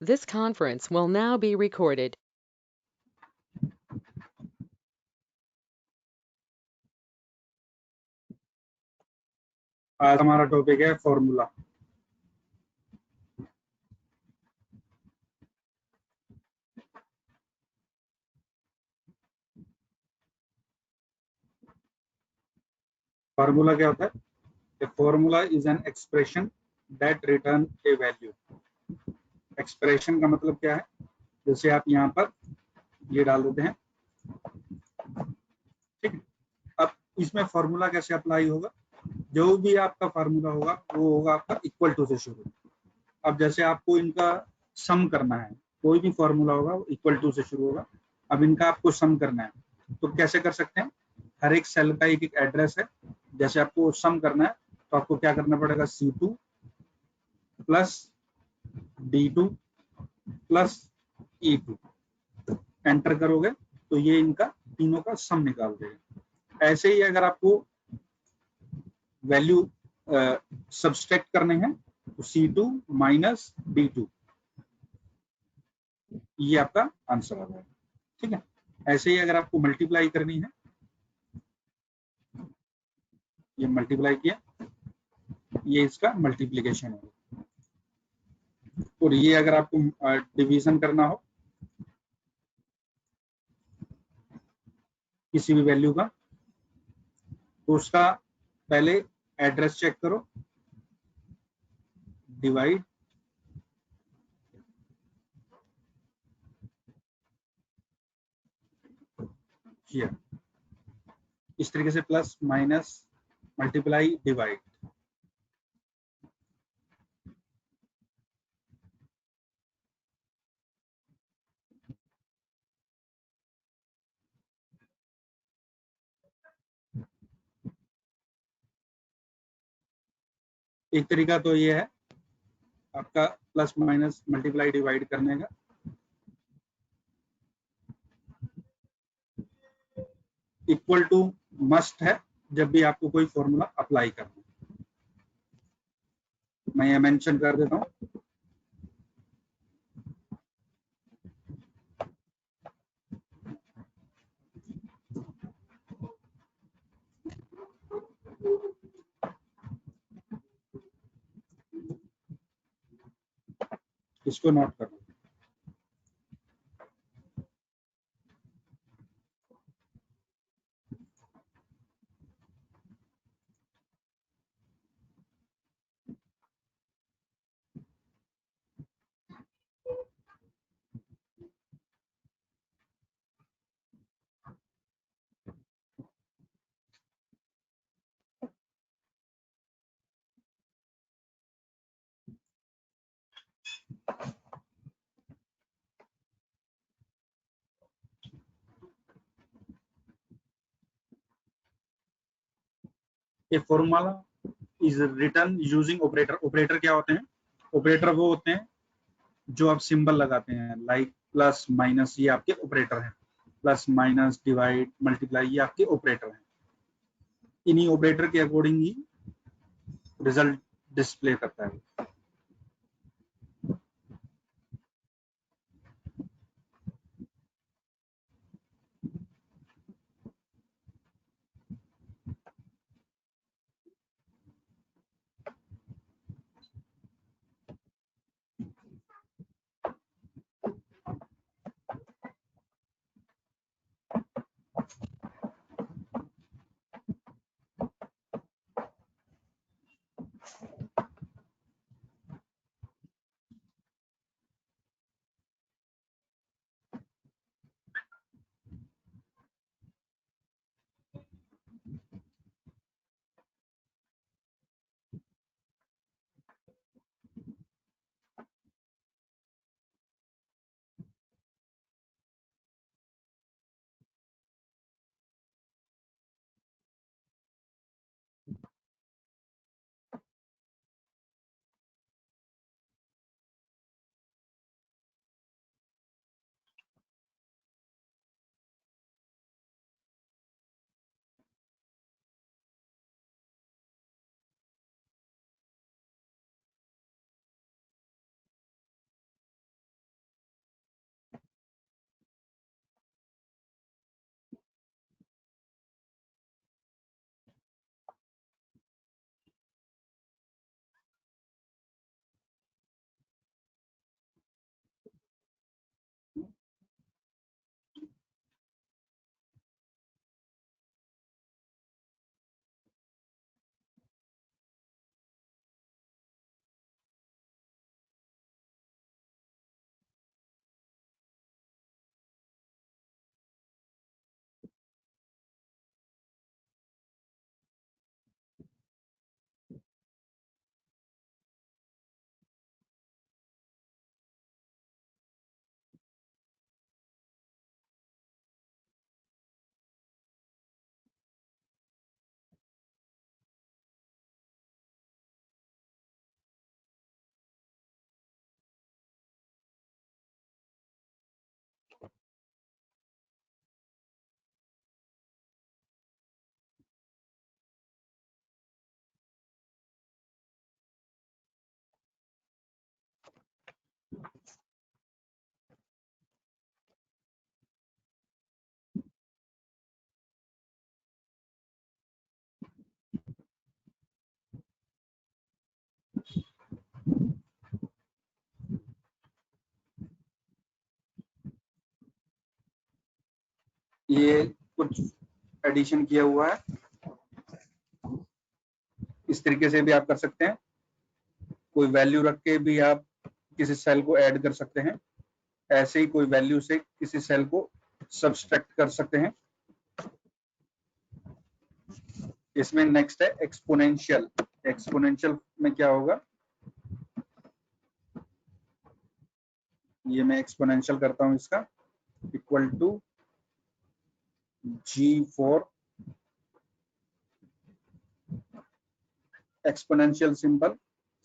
This conference will now be recorded. आज हमारा topic है फॉर्मूला। फॉर्मूला क्या होता है? A formula is an expression that return a value. Expression का मतलब क्या है? जैसे आप यहाँ पर ये डाल देते हैं, ठीक है। अब इसमें फॉर्मूला कैसे अप्लाई होगा? जो भी आपका फार्मूला होगा वो होगा आपका इक्वल टू से शुरू। अब जैसे आपको इनका सम करना है, कोई भी फॉर्मूला होगा वो इक्वल टू से शुरू होगा। अब इनका आपको सम करना है तो कैसे कर सकते हैं? हर एक सेल का एक एक एड्रेस है। जैसे आपको सम करना है तो आपको क्या करना पड़ेगा? C2 plus D2 plus E2 enter करोगे तो ये इनका तीनों का सम निकाल देगा। ऐसे ही अगर आपको वैल्यू सब्सट्रैक्ट करने हैं तो C2 माइनस D2, ये आपका आंसर आ जाएगा, ठीक है। ऐसे ही अगर आपको मल्टीप्लाई करनी है, ये मल्टीप्लाई किया, ये इसका मल्टीप्लिकेशन होगा। और ये अगर आपको डिवीजन करना हो किसी भी वैल्यू का तो उसका पहले एड्रेस चेक करो, डिवाइड किया, इस तरीके से प्लस माइनस मल्टीप्लाई डिवाइड। एक तरीका तो ये है आपका प्लस माइनस मल्टीप्लाई डिवाइड करने का। इक्वल टू मस्ट है जब भी आपको कोई फॉर्मूला अप्लाई करना है। मैं ये मेंशन कर देता हूँ, इसको नोट कर लो। A formula is return using operator. Operator क्या होते हैं? ऑपरेटर वो होते हैं जो आप सिंबल लगाते हैं, लाइक प्लस माइनस, ये आपके ऑपरेटर हैं। प्लस माइनस डिवाइड मल्टीप्लाई, ये आपके ऑपरेटर हैं। इन्हीं ऑपरेटर के अकॉर्डिंग ही रिजल्ट डिस्प्ले करता है। ये कुछ एडिशन किया हुआ है, इस तरीके से भी आप कर सकते हैं। कोई वैल्यू रख के भी आप किसी सेल को ऐड कर सकते हैं, ऐसे ही कोई वैल्यू से किसी सेल को सब्सट्रैक्ट कर सकते हैं। इसमें नेक्स्ट है एक्सपोनेंशियल। एक्सपोनेंशियल में क्या होगा, ये मैं एक्सपोनेंशियल करता हूं इसका, equal to G4, exponential symbol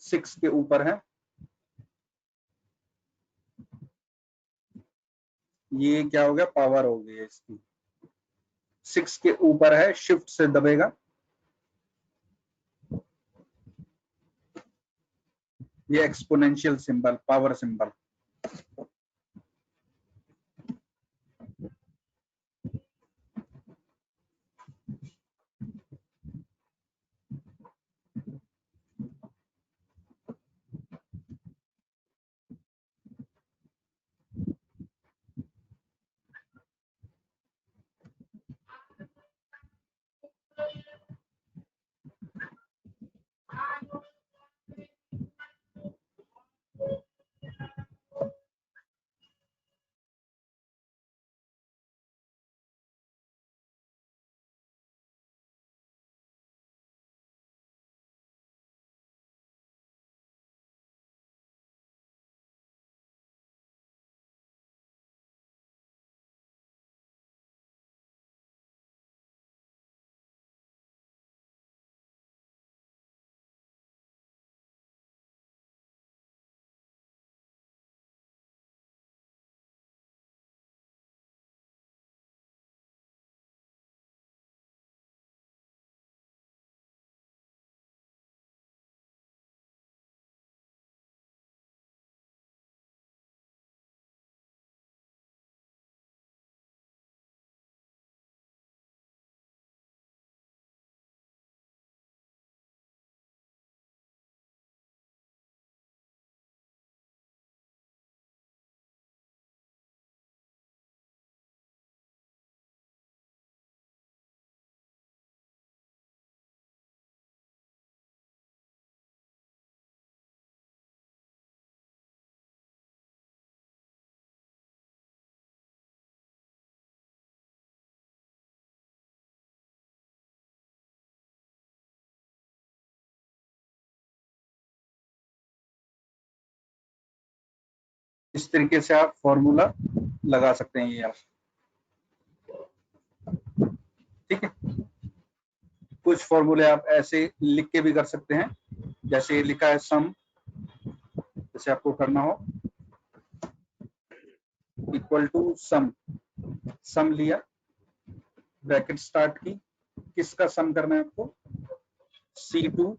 6 के ऊपर है, ये क्या हो गया, पावर हो गई है इसकी, 6 के ऊपर है, शिफ्ट से दबेगा, ये एक्सपोनेंशियल सिंबल, पावर सिंबल। इस तरीके से आप फॉर्मूला लगा सकते हैं, ये आप, ठीक है। कुछ फॉर्मूले आप ऐसे लिख के भी कर सकते हैं, जैसे ये लिखा है सम, जैसे आपको करना हो, इक्वल टू सम, सम लिया, ब्रैकेट स्टार्ट की, किसका सम करना है आपको, C2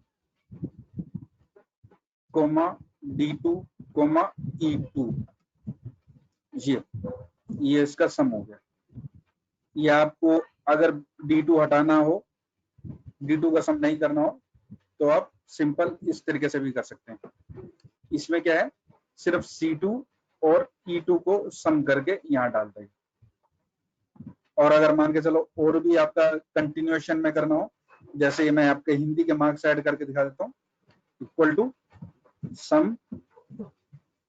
coma D2 coma E2, ये इसका सम हो गया। ये आपको अगर D2 हटाना हो, D2 का सम नहीं करना हो, तो आप सिंपल इस तरीके से भी कर सकते हैं। इसमें क्या है, सिर्फ C2 और E2 को सम करके यहाँ डाल देंगे। और अगर मान के चलो और भी आपका कंटिन्यूएशन में करना हो, जैसे मैं आपके हिंदी के मार्क्स ऐड करके दिखा देता हूँ, इक्वल टू सम,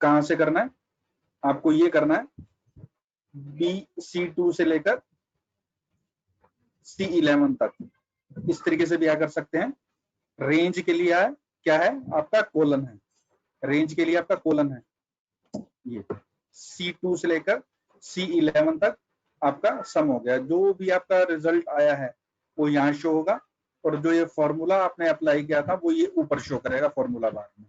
कहां से करना है आपको, ये करना है C2 से लेकर C11 तक, इस तरीके से भी क्या कर सकते हैं। रेंज के लिए क्या है आपका, कोलन है, रेंज के लिए आपका कोलन है, ये C2 से लेकर C11 तक आपका सम हो गया। जो भी आपका रिजल्ट आया है वो यहाँ शो होगा, और जो ये फॉर्मूला आपने अप्लाई किया था वो ये ऊपर शो करेगा फॉर्मूला बार में।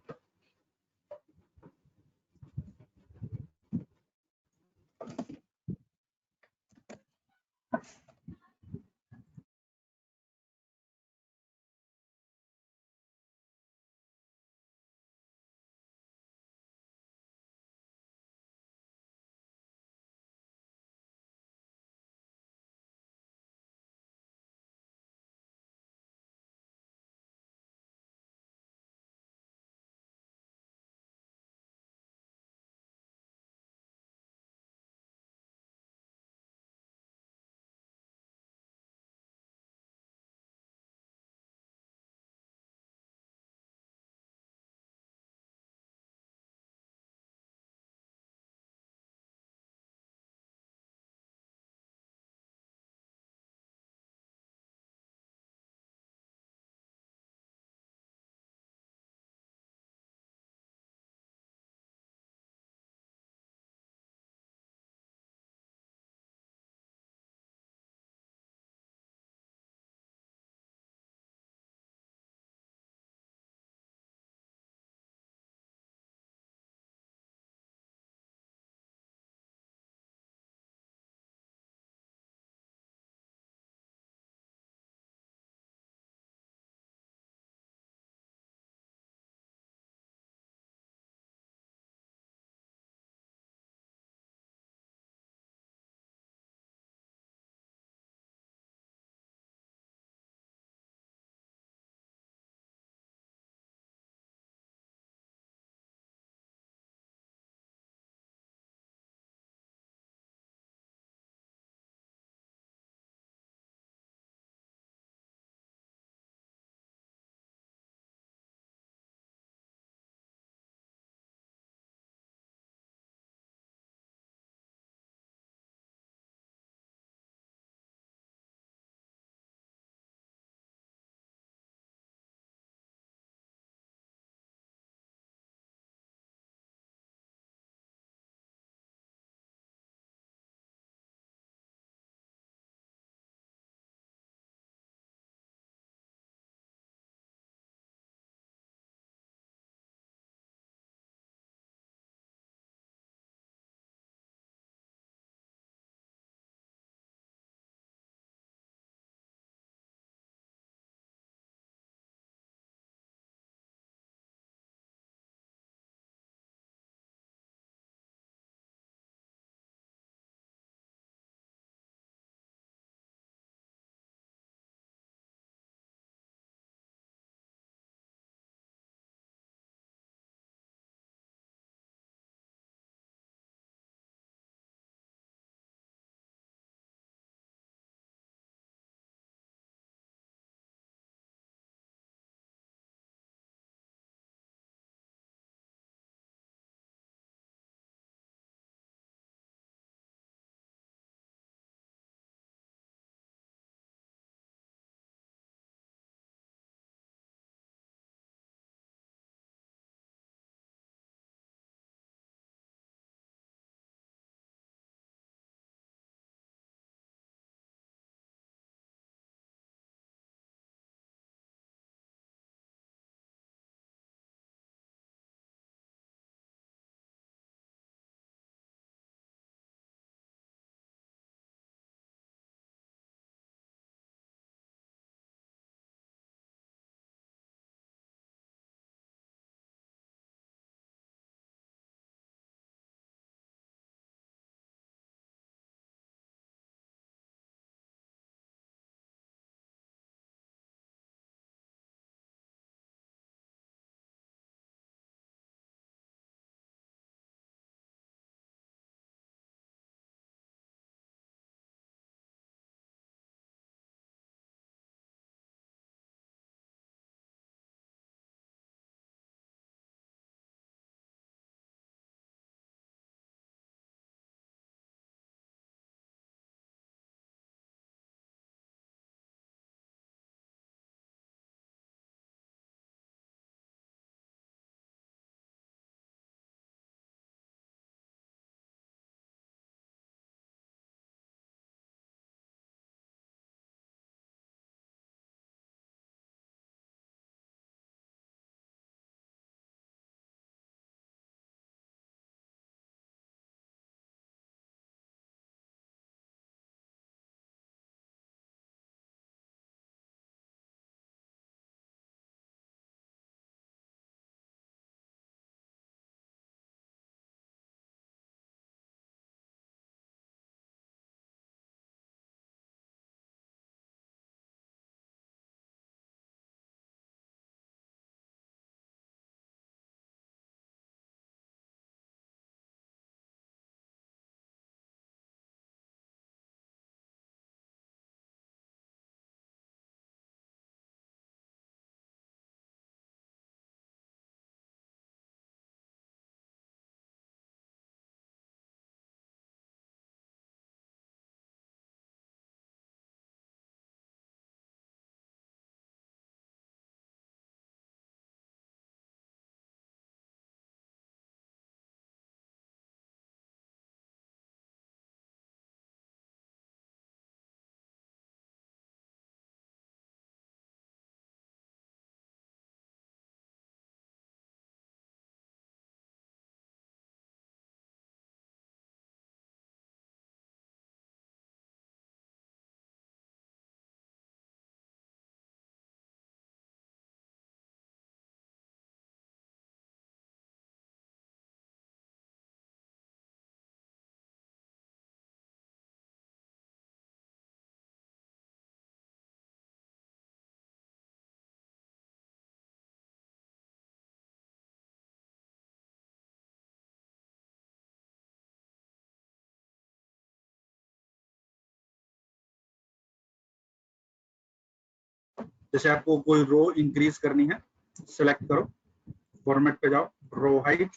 जैसे आपको कोई रो इंक्रीज करनी है, सिलेक्ट करो, फॉर्मेट पे जाओ, रो हाइट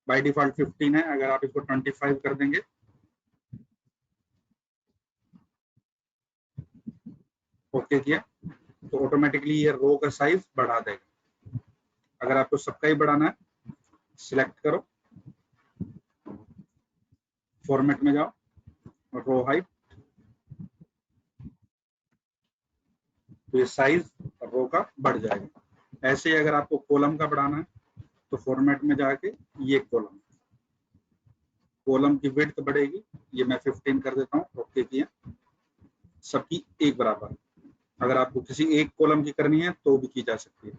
बाय डिफॉल्ट 15 है, अगर आप इसको 25 कर देंगे, ओके किया, तो ऑटोमेटिकली ये रो का साइज बढ़ा देगा। अगर आपको सबका ही बढ़ाना है, सिलेक्ट करो, फॉर्मेट में जाओ, रो हाइट, तो ये साइज रो का बढ़ जाएगा। ऐसे ही अगर आपको कॉलम का बढ़ाना है, तो फॉर्मेट में जाके ये कॉलम की विड्थ बढ़ेगी, ये मैं 15 कर देता हूँ, ओके किया, सबकी एक बराबर। अगर आपको किसी एक कॉलम की करनी है तो भी की जा सकती है।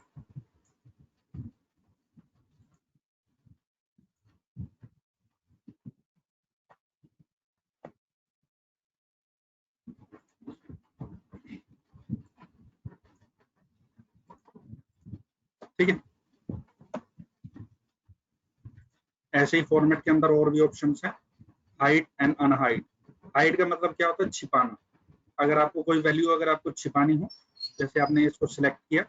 ठीक है, ऐसे ही फॉर्मेट के अंदर और भी ऑप्शंस हैं, हाइड एंड अनहाइड। हाइड का मतलब क्या होता है, छिपाना। अगर आपको कोई वैल्यू अगर आपको छिपानी हो, जैसे आपने इसको सिलेक्ट किया,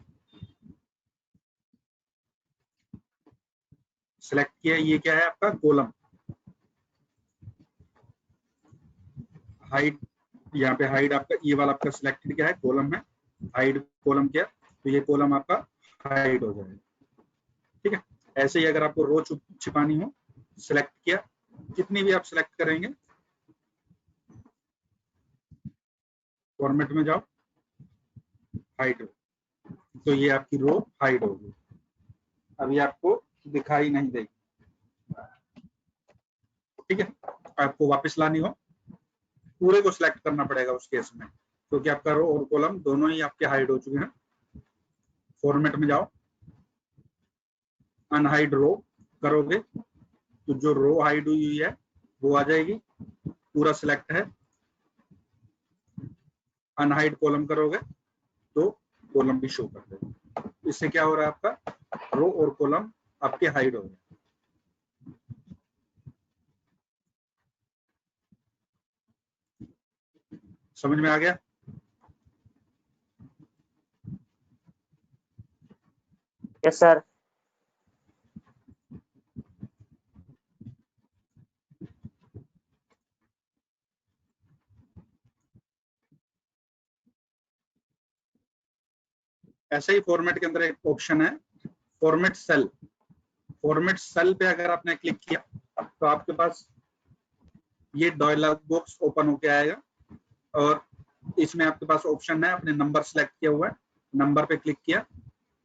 ये क्या है आपका कॉलम, हाइड, यहाँ पे हाइड आपका ये वाला आपका सिलेक्टेड क्या है, कॉलम है, हाइड कॉलम क्या, तो ये कॉलम आपका हाइड हो जाएगा। ठीक है, ऐसे ही अगर आपको रो छिपानी हो, सिलेक्ट किया, कितनी भी आप सिलेक्ट करेंगे, फॉर्मेट में जाओ, हाइड, तो ये आपकी रो हाइड होगी, अभी आपको दिखाई नहीं देगी। ठीक है, आपको वापस लानी हो, पूरे को सिलेक्ट करना पड़ेगा उस केस में, क्योंकि आपका रो और कॉलम दोनों ही आपके हाइड हो चुके हैं। फॉर्मेट में जाओ, अनहाइड रो करोगे, तो जो रो हाइड हुई है वो आ जाएगी, पूरा सिलेक्ट है। अनहाइड कॉलम करोगे तो कॉलम भी शो कर देगा। इससे क्या हो रहा है, आपका रो और कॉलम आपके हाइड हो गए। समझ में आ गया? Yes sir. ऐसे ही फॉर्मेट के अंदर एक ऑप्शन है, फॉर्मेट सेल। फॉर्मेट सेल पे अगर आपने क्लिक किया तो आपके पास ये डायलॉग बॉक्स ओपन होके आएगा, और इसमें आपके पास ऑप्शन है, अपने नंबर सेलेक्ट किया हुआ है, नंबर पे क्लिक किया,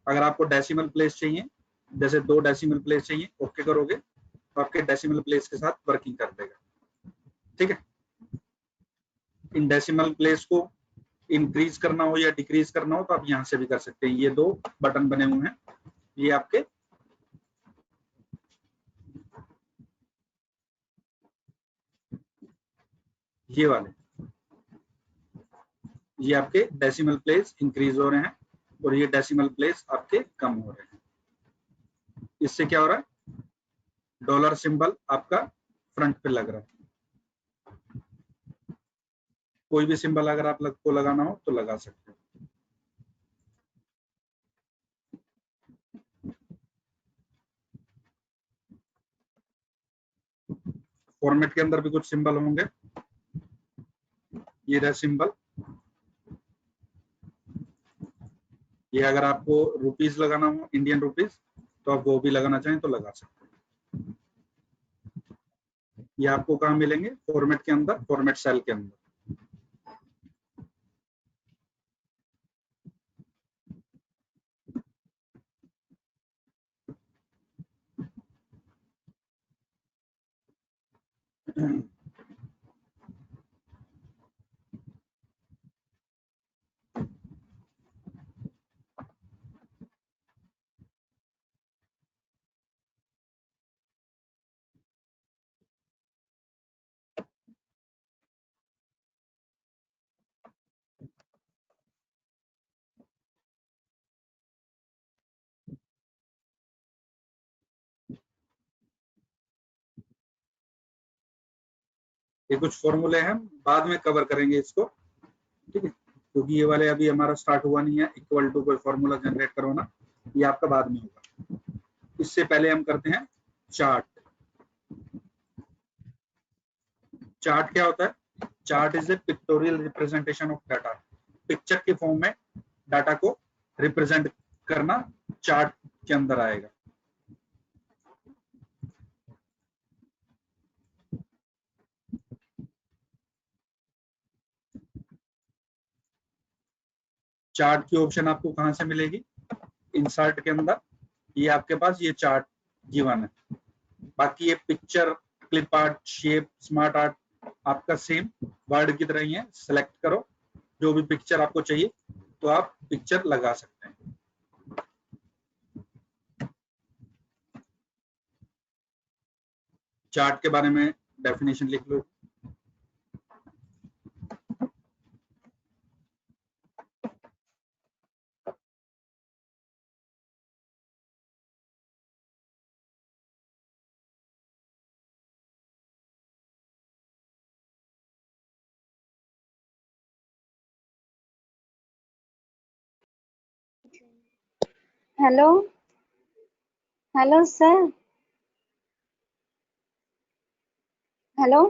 अगर आपको डेसिमल प्लेस चाहिए, जैसे 2 डेसिमल प्लेस चाहिए, ओके करोगे तो आपके डेसिमल प्लेस के साथ वर्किंग कर देगा। ठीक है, इन डेसिमल प्लेस को इंक्रीज करना हो या डिक्रीज करना हो तो आप यहाँ से भी कर सकते हैं। ये 2 बटन बने हुए हैं, ये आपके ये वाले, ये आपके डेसिमल प्लेस इंक्रीज हो रहे हैं, और ये डेसिमल प्लेस आपके कम हो रहे हैं। इससे क्या हो रहा है, डॉलर सिंबल आपका फ्रंट पे लग रहा है। कोई भी सिंबल अगर आप को लगाना हो तो लगा सकते हैं। फॉर्मेट के अंदर भी कुछ सिंबल होंगे, ये रहा सिंबल, ये अगर आपको रुपीस लगाना हो, इंडियन रुपीस, तो आप वो भी लगाना चाहें तो लगा सकते हैं। ये आपको कहाँ मिलेंगे, फॉर्मेट के अंदर, फॉर्मेट सेल के अंदर। ये कुछ फॉर्मूले हैं, बाद में कवर करेंगे इसको। ठीक है, क्योंकि ये वाले अभी हमारा स्टार्ट हुआ नहीं है इक्वल टू कोई फॉर्मूला जनरेट करवाना, ये आपका बाद में होगा। इससे पहले हम करते हैं चार्ट। चार्ट क्या होता है? Chart is a pictorial representation of data. Picture के फॉर्म में डाटा को रिप्रेजेंट करना चार्ट के अंदर आएगा। चार्ट की ऑप्शन आपको कहां से मिलेगी? इंसर्ट के अंदर ये आपके पास ये चार्ट गिवन है। बाकी ये picture, clip art, shape, smart art आपका सेम वर्ड की तरह ही है। सेलेक्ट करो जो भी पिक्चर आपको चाहिए तो आप पिक्चर लगा सकते हैं। चार्ट के बारे में डेफिनेशन लिख लो। Hello hello sir. Hello.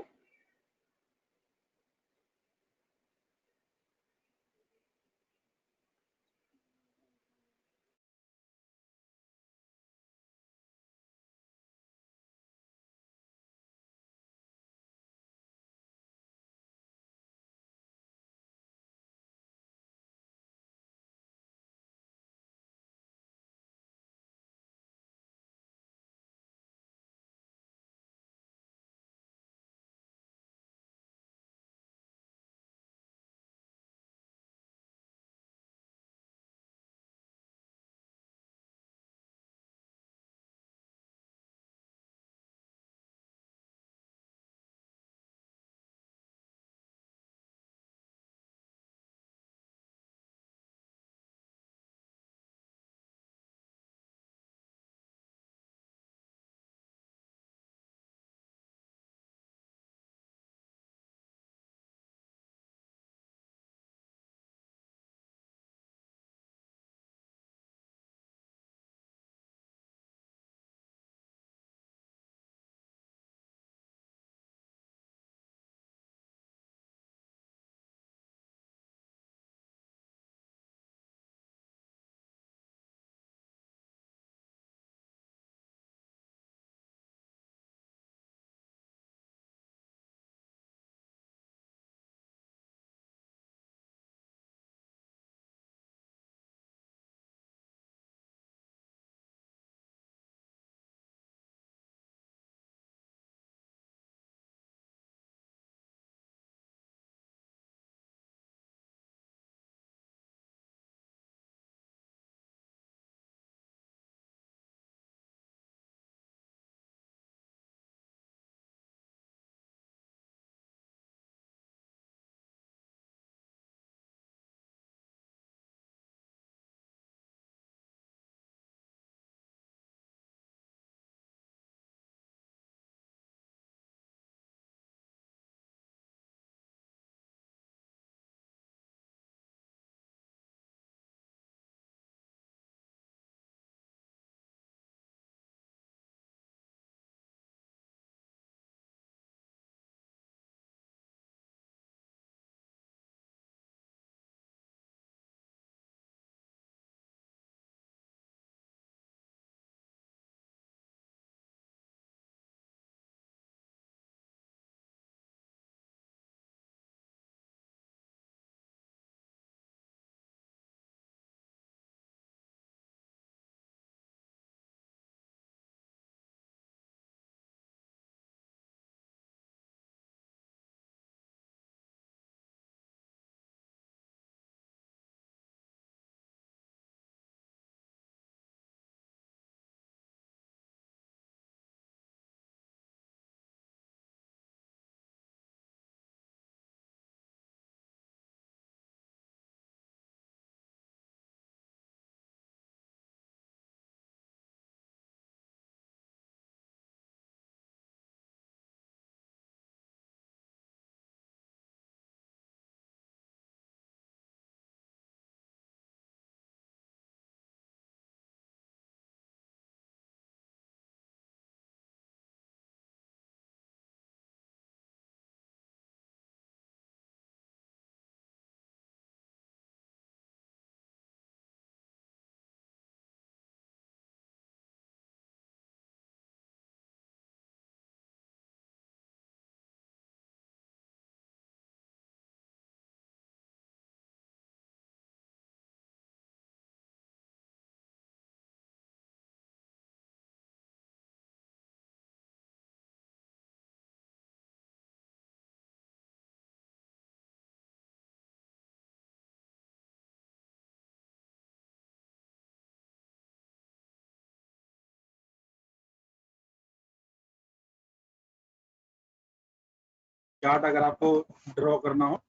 Chart अगर आपको ड्रॉ करना हो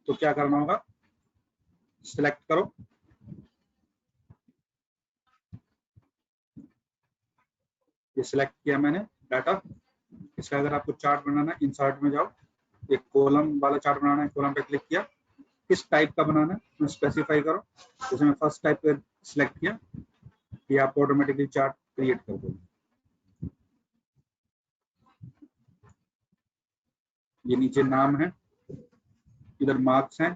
तो क्या करना होगा, सिलेक्ट करो, ये सिलेक्ट किया मैंने डाटा। इसका अगर आपको चार्ट बनाना है, इंसर्ट में जाओ, एक कॉलम वाला चार्ट बनाना है, कॉलम पे क्लिक किया, किस टाइप का बनाना है मैं स्पेसिफाई करो, जैसे मैं फर्स्ट टाइप पे सिलेक्ट किया, ये आपको ऑटोमेटिकली चार्ट क्रिएट कर देगा। ये नीचे नाम है, इधर मार्क्स हैं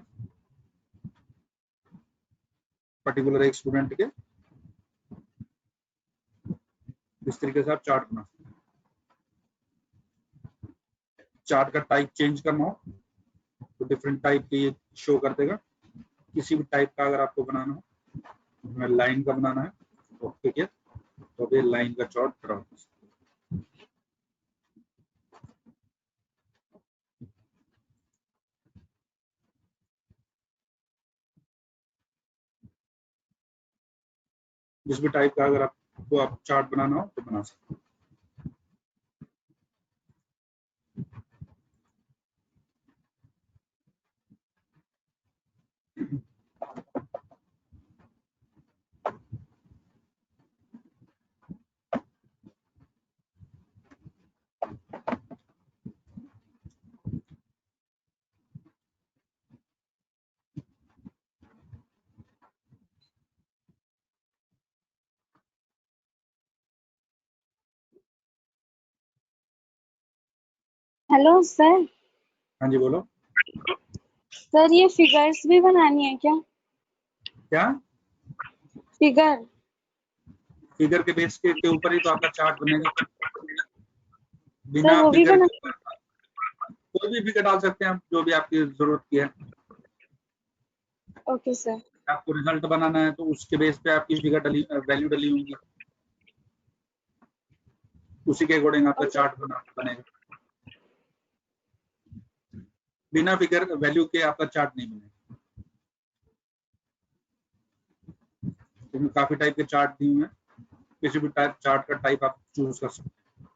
पर्टिकुलर एक स्टूडेंट के, इस तरीके से आप चार्ट बना सकते हैं। चार्ट का टाइप चेंज करना हो तो डिफरेंट टाइप के ये शो कर देगा। किसी भी टाइप का अगर आपको बनाना हो, हमें लाइन का बनाना है, ओके किया तो ये लाइन का चार्ट ड्रॉ कर सकते हैं। जिस भी टाइप का अगर आपको आप चार्ट बनाना हो तो बना सकते हैं। Hello sir. हाँ जी बोलो। सर ये फिगर्स भी बनानी है क्या? क्या फिगर। फिगर के बेस के ऊपर ही तो आपका चार्ट बनेगा। सर बिना वो भी फिगर बना। के ऊपर कोई भी फिगर डाल सकते हैं आप, जो भी आपकी जरूरत की है। Okay sir. आपको रिजल्ट बनाना है तो उसके बेस पे आपकी फिगर डली वैल्यू डली होंगी, उसी के अकॉर्डिंग आपका चार्ट बनेगा। बिना फिगर वैल्यू के आपका चार्ट नहीं बनेगा। इसमें काफी टाइप के चार्ट दिए हुए हैं, किसी भी टाइप चार्ट का टाइप आप चूज कर सकते हैं,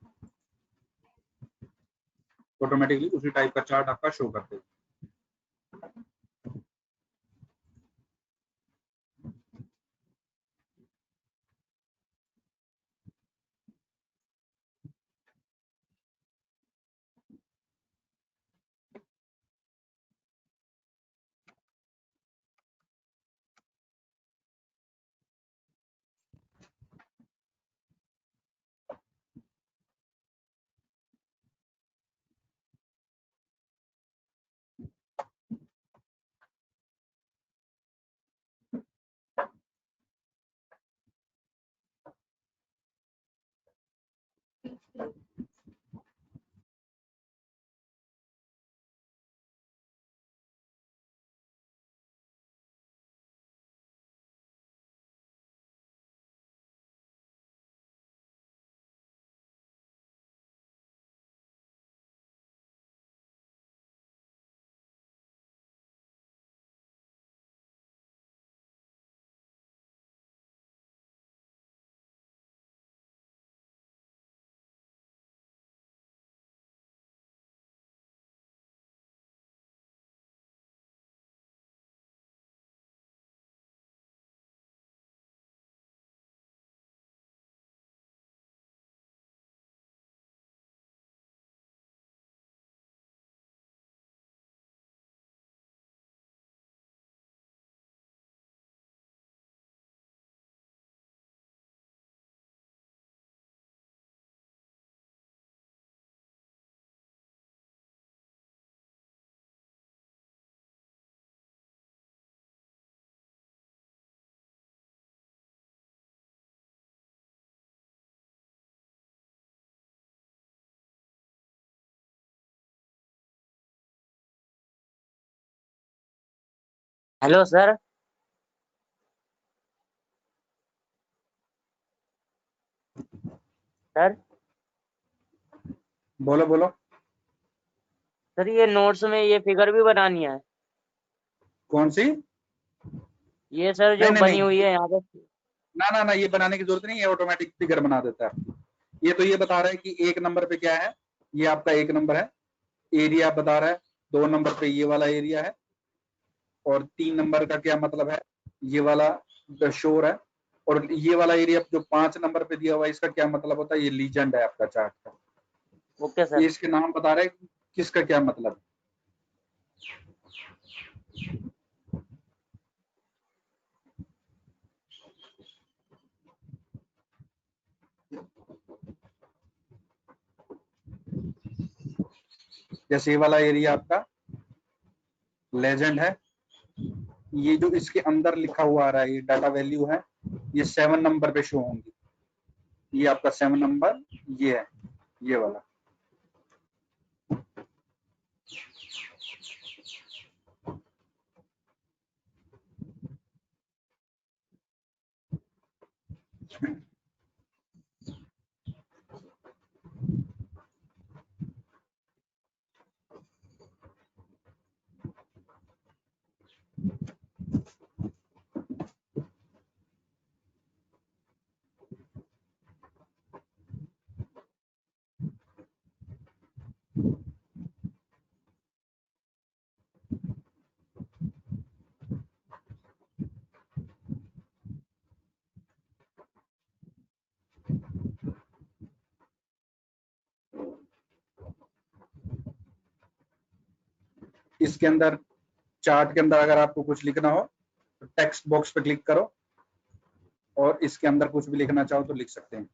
ऑटोमेटिकली उसी टाइप का चार्ट आपका शो कर देगा। Hello sir. सर बोलो बोलो। सर ये नोट्स में ये फिगर भी बनानी है? कौन सी? ये सर नहीं जो नहीं बनी हुई नहीं, है यहाँ पे। ना ना ना, ये बनाने की जरूरत नहीं है, ऑटोमेटिक फिगर बना देता है। ये तो ये बता रहा है कि एक नंबर पे क्या है, ये आपका एक नंबर है, एरिया बता रहा है, 2 नंबर पे ये वाला एरिया है, और 3 नंबर का क्या मतलब है, ये वाला द शोर है, और ये वाला एरिया जो 5 नंबर पे दिया हुआ है इसका क्या मतलब होता है, ये लीजेंड है आपका चार्ट का। ओके ये सर। इसके नाम बता रहे हैं किसका क्या मतलब है। जैसे ये वाला एरिया आपका लेजेंड है, ये जो इसके अंदर लिखा हुआ आ रहा है ये डाटा वैल्यू है, ये 7 नंबर पे शो होंगी, ये आपका 7 नंबर ये है, ये वाला। इसके अंदर चार्ट के अंदर अगर आपको कुछ लिखना हो तो टेक्स्ट बॉक्स पे क्लिक करो, और इसके अंदर कुछ भी लिखना चाहो तो लिख सकते हैं।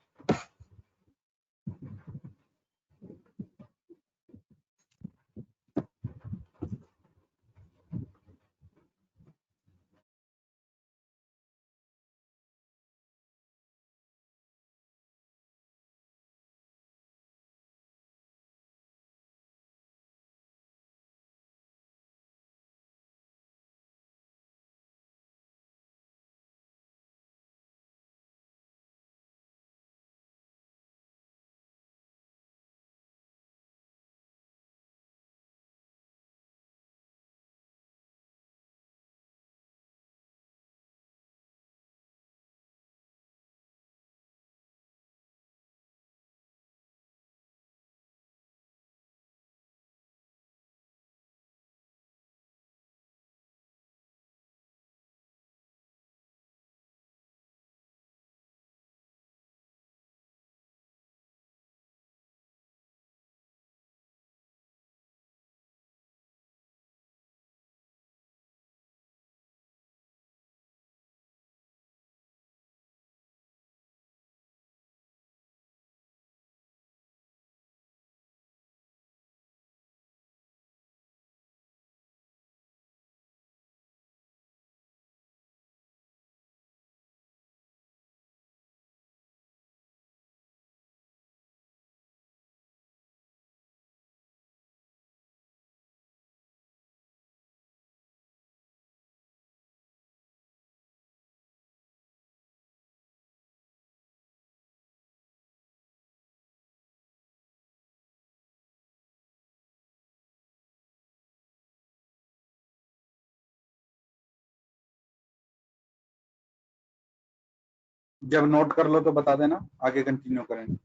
जब नोट कर लो तो बता देना, आगे कंटिन्यू करेंगे।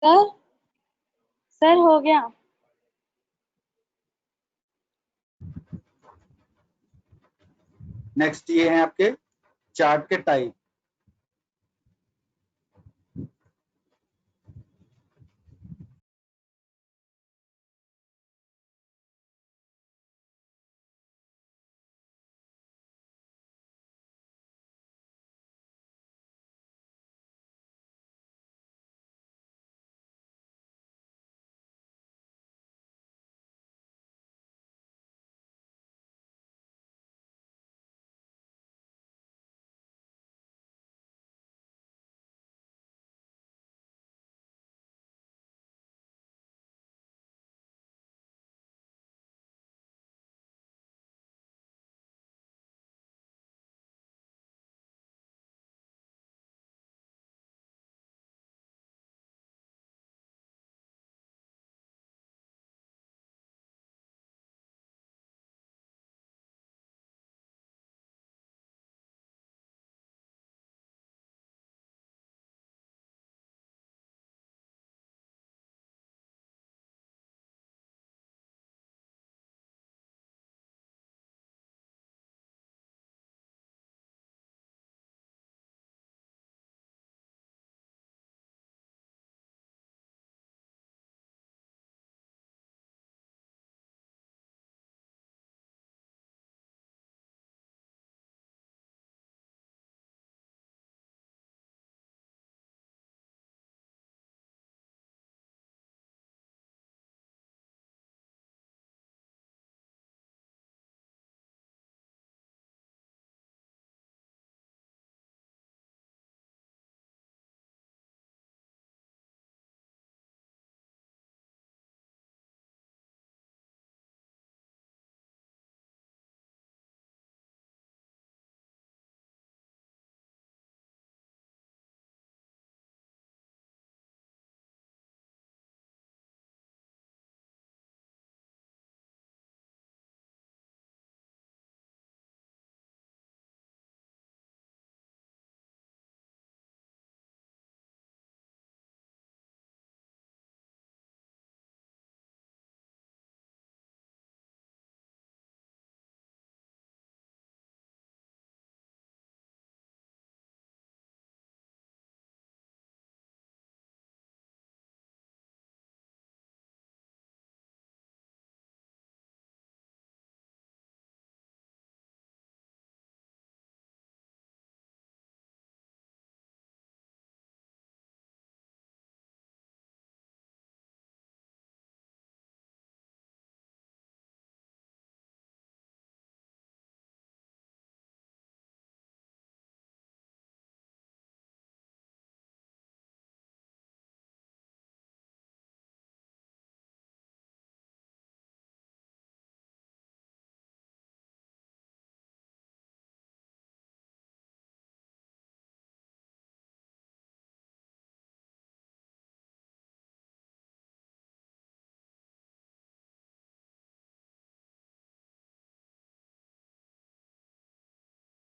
सर सर हो गया। नेक्स्ट ये है आपके चार्ट के type.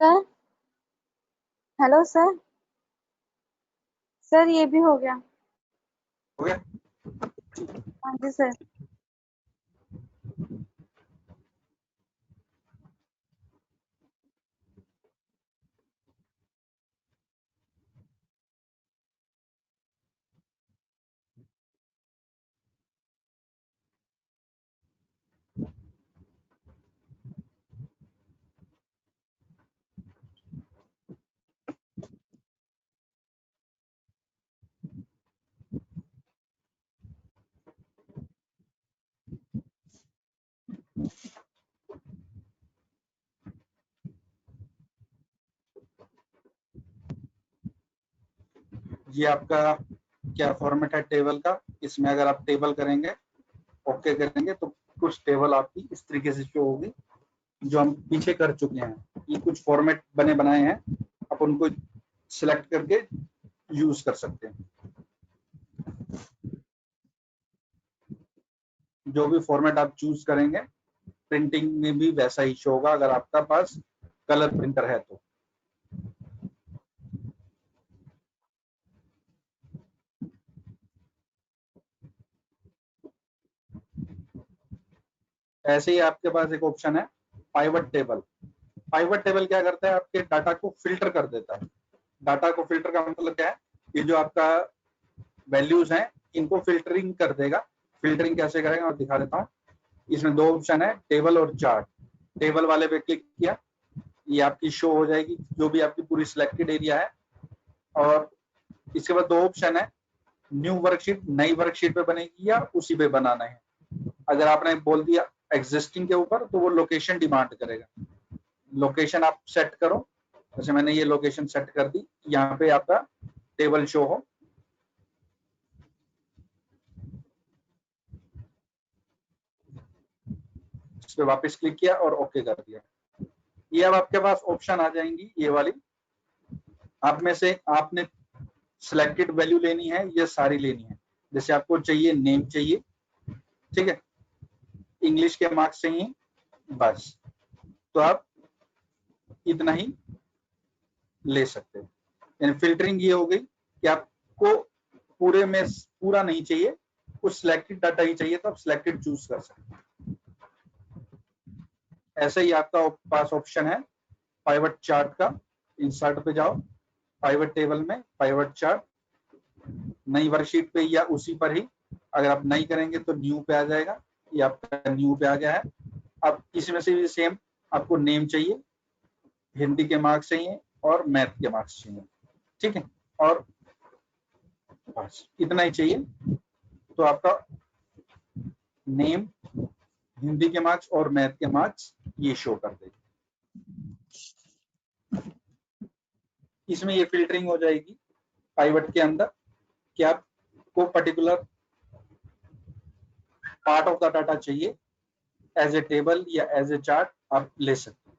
Sir hello sir. Sir ये भी हो गया। हो गया। हाँ जी सर। ये आपका क्या फॉर्मेट है टेबल का। इसमें अगर आप टेबल करेंगे, ओके करेंगे, तो कुछ टेबल आपकी इस तरीके से शो होगी जो हम पीछे कर चुके हैं। ये कुछ फॉर्मेट बने बनाए हैं, आप उनको सिलेक्ट करके यूज कर सकते हैं। जो भी फॉर्मेट आप चूज करेंगे प्रिंटिंग में भी वैसा ही शो होगा, अगर आपका पास कलर प्रिंटर है तो। ऐसे ही आपके पास एक ऑप्शन है पाइवट टेबल। पाइवट टेबल क्या करता है, आपके डाटा को फिल्टर कर देता है। डाटा को फिल्टर का मतलब क्या है, ये जो आपका वैल्यूज हैं इनको फिल्टरिंग कर देगा। फिल्टरिंग कैसे करेगा मैं दिखा देता हूँ। इसमें दो ऑप्शन है, टेबल और चार्ट। टेबल वाले पे क्लिक किया, ये आपकी शो हो जाएगी जो भी आपकी पूरी सिलेक्टेड एरिया है। और इसके बाद दो ऑप्शन है, न्यू वर्कशीट, नई वर्कशीट पे बनेगी या उसी पे बनाना है। अगर आपने बोल दिया एग्जिस्टिंग के ऊपर तो वो लोकेशन डिमांड करेगा। लोकेशन आप सेट करो, जैसे मैंने ये लोकेशन सेट कर दी, यहाँ पे आपका टेबल शो हो। इस पे वापस क्लिक किया और ओके कर दिया। ये अब आपके पास ऑप्शन आ जाएंगी ये वाली। आप में से आपने सिलेक्टेड वैल्यू लेनी है या सारी लेनी है। जैसे आपको चाहिए नेम चाहिए, ठीक है, इंग्लिश के मार्क्स चाहिए, बस, तो आप इतना ही ले सकते हैं। यानी फिल्टरिंग ये हो गई कि आपको पूरे में पूरा नहीं चाहिए, कुछ सिलेक्टेड डाटा ही चाहिए तो आप सिलेक्टेड चूज कर सकते हैं। ऐसे ही आपका पास ऑप्शन है पाइवट चार्ट का। इंसर्ट पे जाओ, पाइवट टेबल में पाइवट चार्ट, नई वर्कशीट पे या उसी पर ही। अगर आप नई करेंगे तो न्यू पे आ जाएगा, ये आपका न्यू पे आ गया है। अब इसमें से भी सेम, आपको नेम चाहिए, हिंदी के मार्क्स चाहिए और मैथ के मार्क्स चाहिए, ठीक है, और बस इतना ही चाहिए। तो आपका नेम, हिंदी के मार्क्स और मैथ के मार्क्स ये शो कर देगी। इसमें ये फिल्टरिंग हो जाएगी पाइवट के अंदर कि आपको particular part of the data चाहिए, एज ए टेबल या एज ए चार्ट आप ले सकते हैं।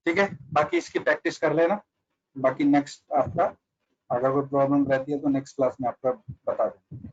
ठीक है, बाकी इसकी प्रैक्टिस कर लेना। बाकी नेक्स्ट आपका अगर कोई प्रॉब्लम रहती है तो नेक्स्ट क्लास में आपका बता दें।